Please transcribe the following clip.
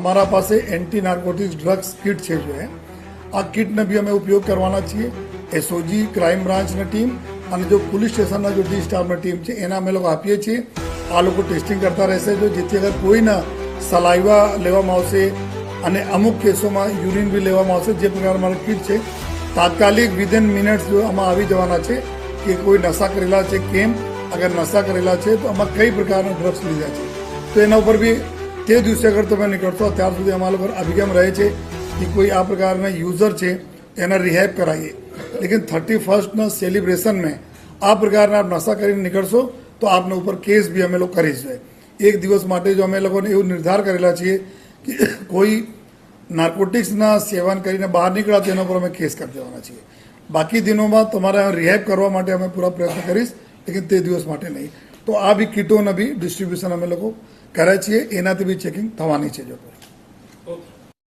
અમારા પાસે anti narcotics drugs kit છે જો આ કિટને બી અમે ઉપયોગ કરવાના છીએ. એસઓજી ક્રાઇમ બ્રાન્ચની ટીમ અને જો પોલીસ સ્ટેશનના જો ડી સ્ટાફની ટીમ છે એના અમે લોકો આપીએ છીએ. આ લોકો ટેસ્ટિંગ કરતા રહેશે જો જેથી અગર કોઈના સલાઈવા લેવામાં આવશે અને અમુક કેસોમાં યુરિન બી લેવામાં આવશે. જે પ્રકાર અમારી કિટ છે તાત્કાલિક વિધિન મિનિટ્સ જો આમાં આવી જવાના છે કે કોઈ નશા કરેલા છે કેમ, અગર નશા કરેલા છે તો આમાં કઈ પ્રકારના ડ્રગ્સ લીધા છે તો એના ઉપર બી તે દિવસે અગર તમે નીકળશો ત્યાર સુધી અમારા લોકો અભિગમ રહે છે કે કોઈ આ પ્રકારના યુઝર છે એના રિહેબ કરાવીએ. લેકિન 31st સેલિબ્રેશન में આ પ્રકારના આપ નશા કરીને નીકળશો તો આપના ઉપર કેસ બી અમે લોકો કરીશું. એક દિવસ માટે જો અમે લોકોને એવું નિર્ધાર કરેલા છીએ કે કોઈ નાર્કોટિક્સના સેવન કરીને બહાર નીકળ્યા તો એના પર અમે કેસ કરી દેવાના છીએ. બાકી દિનોમાં તમારે રિહેબ કરવા માટે અમે પૂરા પ્રયત્ન કરીશ, લેકિન તે દિવસ માટે નહીં. તો આ બી કીટોને બી ડિસ્ટ્રીબ્યુશન અમે લોકો કર્યા છીએ, એનાથી બી ચેકિંગ થવાની છે. જો